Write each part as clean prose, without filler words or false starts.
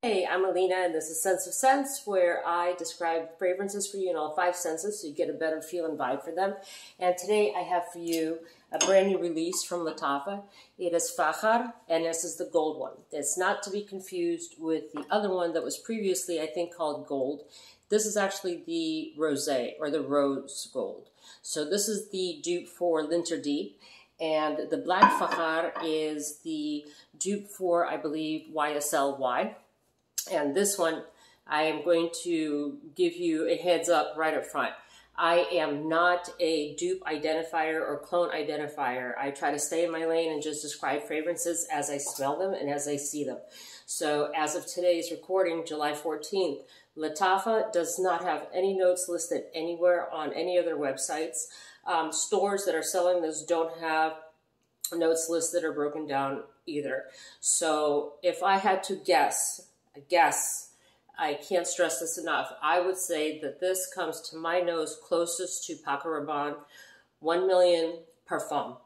Hey, I'm Alina, and this is Sense of Sense, where I describe fragrances for you in all 5 senses so you get a better feel and vibe for them. And today I have for you a brand new release from Lattafa. It is FAKHAR, and this is the gold one. It's not to be confused with the other one that was previously, I think, called gold. This is actually the rosé, or the rose gold. So this is the dupe for L'Interdit. And the black FAKHAR is the dupe for, I believe, YSL. And this one, I am going to give you a heads up right up front. I am not a dupe identifier or clone identifier. I try to stay in my lane and just describe fragrances as I smell them and as I see them. So as of today's recording, July 14th, Lattafa does not have any notes listed anywhere on any other websites. Stores that are selling this don't have notes listed or broken down either. So if I had to guess, I can't stress this enough, I would say that this comes to my nose closest to Paco Rabanne Million Parfum.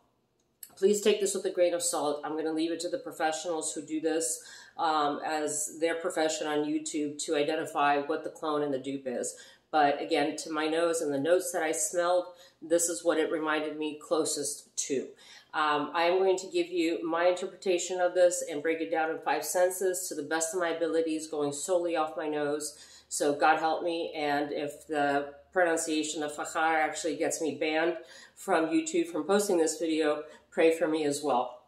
Please take this with a grain of salt. I'm going to leave it to the professionals who do this as their profession on YouTube to identify what the clone and the dupe is. But again, to my nose and the notes that I smelled, this is what it reminded me closest to. I am going to give you my interpretation of this and break it down in 5 senses to the best of my abilities, going solely off my nose. So God help me, and if the pronunciation of FAKHAR actually gets me banned from YouTube from posting this video, pray for me as well.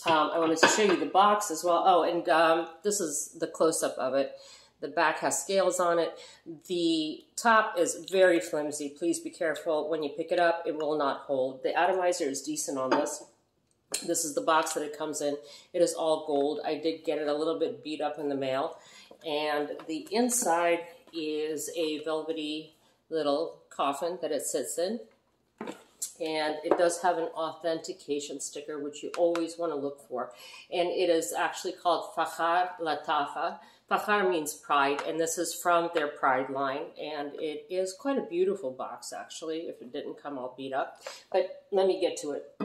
I wanted to show you the box as well. Oh, and this is the close-up of it. The back has scales on it. The top is very flimsy. Please be careful when you pick it up. It will not hold. The atomizer is decent on this. This is the box that it comes in. It is all gold. I did get it a little bit beat up in the mail. And the inside is a velvety little coffin that it sits in. And it does have an authentication sticker, which you always want to look for. And it is actually called FAKHAR Lattafa. FAKHAR means pride, and this is from their Pride line. And it is quite a beautiful box, actually, if it didn't come all beat up. But let me get to it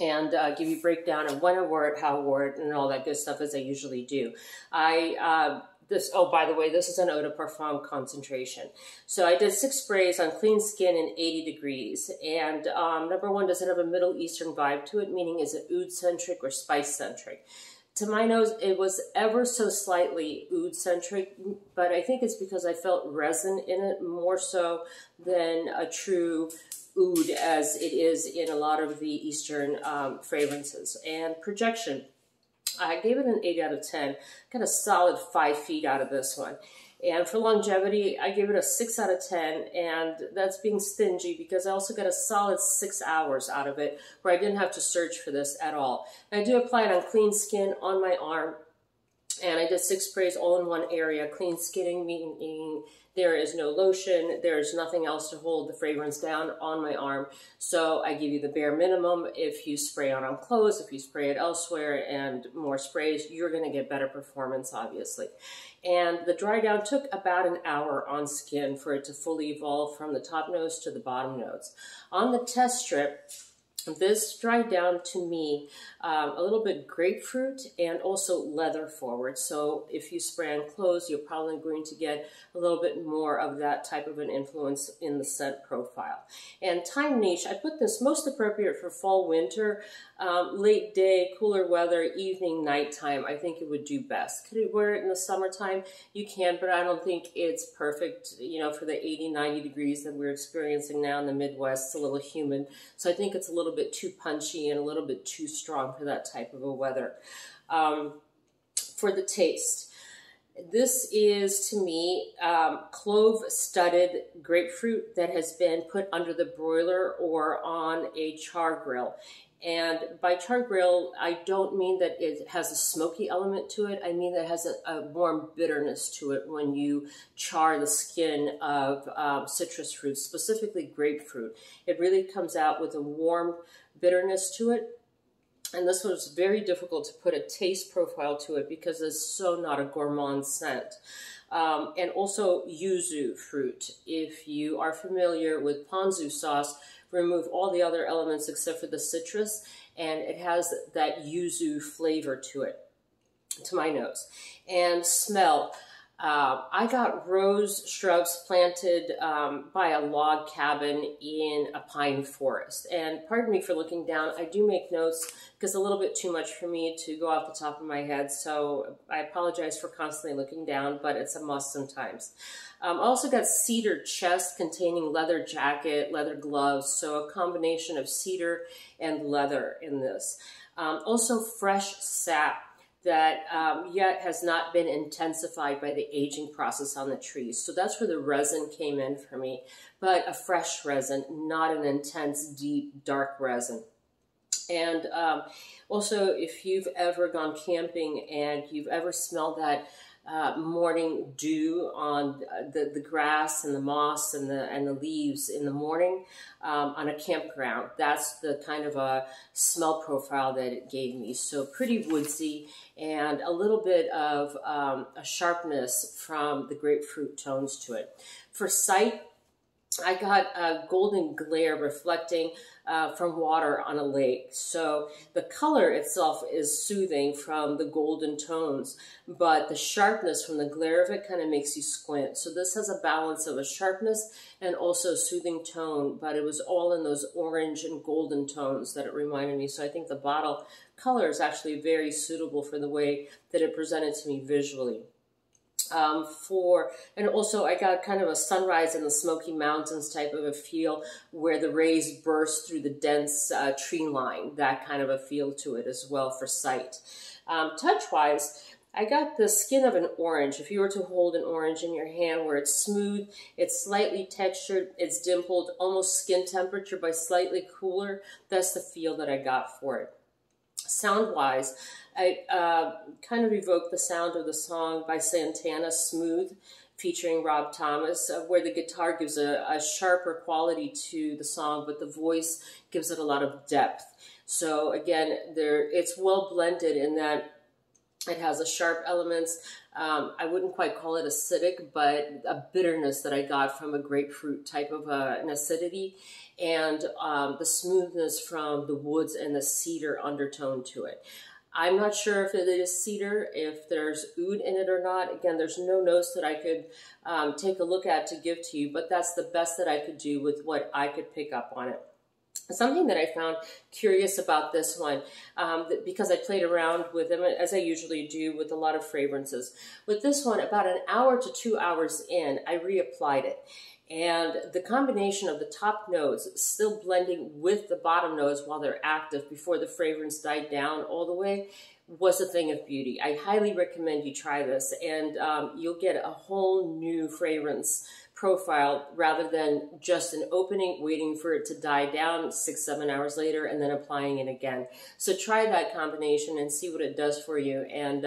and give you a breakdown of when I wore it, how I wore it, and all that good stuff as I usually do. Oh, by the way, this is an eau de parfum concentration. So I did 6 sprays on clean skin in 80 degrees. And number one, does it have a Middle Eastern vibe to it? Meaning, is it oud-centric or spice-centric? To my nose, it was ever so slightly oud-centric, but I think it's because I felt resin in it more so than a true oud as it is in a lot of the Eastern fragrances. And projection, I gave it an 8 out of 10. Got a solid 5 feet out of this one. And for longevity, I gave it a 6 out of 10, and that's being stingy because I also got a solid 6 hours out of it where I didn't have to search for this at all. And I do apply it on clean skin on my arm, and I did 6 sprays all in one area. Clean skinning meaning there is no lotion, there's nothing else to hold the fragrance down on my arm. So I give you the bare minimum. If you spray on clothes, if you spray it elsewhere and more sprays, you're gonna get better performance, obviously. And the dry down took about an hour on skin for it to fully evolve from the top notes to the bottom notes. On the test strip, this dried down to me a little bit grapefruit and also leather forward. So if you spray on clothes, you're probably going to get a little bit more of that type of an influence in the scent profile. And time niche, I put this most appropriate for fall, winter, late day, cooler weather, evening, nighttime. I think it would do best. Could you wear it in the summertime? You can, but I don't think it's perfect, you know, for the 80, 90 degrees that we're experiencing now in the Midwest. It's a little humid. So I think it's a little bit too punchy and a little bit too strong for that type of a weather. For the taste, this is to me clove-studded grapefruit that has been put under the broiler or on a char grill. And by char grill, I don't mean that it has a smoky element to it. I mean that it has a warm bitterness to it when you char the skin of citrus fruits, specifically grapefruit. It really comes out with a warm bitterness to it. And this was very difficult to put a taste profile to it because it's so not a gourmand scent. And also yuzu fruit. If you are familiar with ponzu sauce, remove all the other elements except for the citrus, and it has that yuzu flavor to it. to my nose. And smell. I got rose shrubs planted by a log cabin in a pine forest. And pardon me for looking down. I do make notes because it's a little bit too much for me to go off the top of my head. So I apologize for constantly looking down, but it's a must sometimes. I also got cedar chest containing leather jacket, leather gloves. So a combination of cedar and leather in this. Also fresh sap that yet has not been intensified by the aging process on the trees. So that's where the resin came in for me, but a fresh resin, not an intense, deep, dark resin. And also, if you've ever gone camping and you've ever smelled that morning dew on the grass and the moss and the leaves in the morning on a campground, that's the kind of a smell profile that it gave me. So pretty woodsy and a little bit of a sharpness from the grapefruit tones to it. For sight, I got a golden glare reflecting from water on a lake. So the color itself is soothing from the golden tones, but the sharpness from the glare of it kind of makes you squint. So this has a balance of a sharpness and also soothing tone, but it was all in those orange and golden tones that it reminded me. So I think the bottle color is actually very suitable for the way that it presented to me visually. And also I got kind of a sunrise in the Smoky Mountains type of a feel where the rays burst through the dense tree line, that kind of a feel to it as well for sight. Touch-wise, I got the skin of an orange. If you were to hold an orange in your hand where it's smooth, it's slightly textured, it's dimpled, almost skin temperature but slightly cooler, that's the feel that I got for it. Sound-wise, I kind of evoked the sound of the song by Santana, Smooth, featuring Rob Thomas, where the guitar gives a sharper quality to the song, but the voice gives it a lot of depth. So again, it's well blended in that it has a sharp elements. I wouldn't quite call it acidic, but a bitterness that I got from a grapefruit type of an acidity, and the smoothness from the woods and the cedar undertone to it. I'm not sure if it is cedar, if there's oud in it or not. Again, there's no notes that I could take a look at to give to you, but that's the best that I could do with what I could pick up on it. Something that I found curious about this one, because I played around with them, as I usually do with a lot of fragrances. With this one, about an hour to 2 hours in, I reapplied it. And the combination of the top notes still blending with the bottom notes while they're active before the fragrance died down all the way was a thing of beauty. I highly recommend you try this, and you'll get a whole new fragrance profile rather than just an opening, waiting for it to die down 6-7 hours later and then applying it again. So try that combination and see what it does for you, and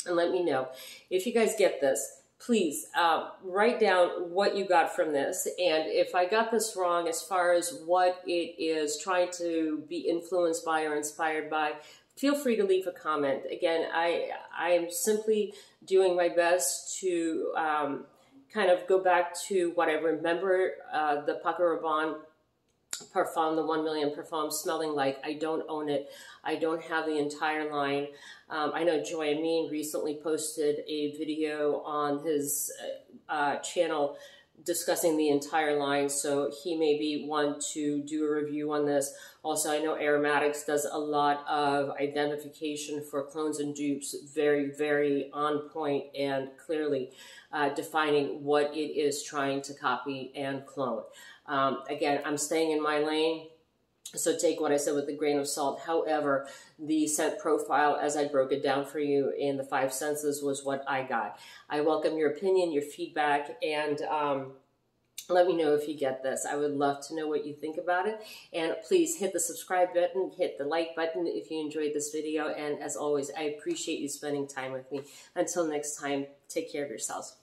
let me know. If you guys get this, please write down what you got from this, and if I got this wrong as far as what it is trying to be influenced by or inspired by, feel free to leave a comment. Again, I am simply doing my best to kind of go back to what I remember the Paco Rabanne Parfum, the 1 Million Parfum, smelling like. I don't own it. I don't have the entire line. I know Joy Amin recently posted a video on his channel discussing the entire line, so he may be one to do a review on this. Also, I know Aromatics does a lot of identification for clones and dupes, very, very on point and clearly defining what it is trying to copy and clone. Again, I'm staying in my lane, so take what I said with a grain of salt. However, the scent profile, as I broke it down for you in the 5 senses, was what I got. I welcome your opinion, your feedback, and let me know if you get this. I would love to know what you think about it. And please hit the subscribe button, hit the like button if you enjoyed this video. And as always, I appreciate you spending time with me. Until next time, take care of yourselves.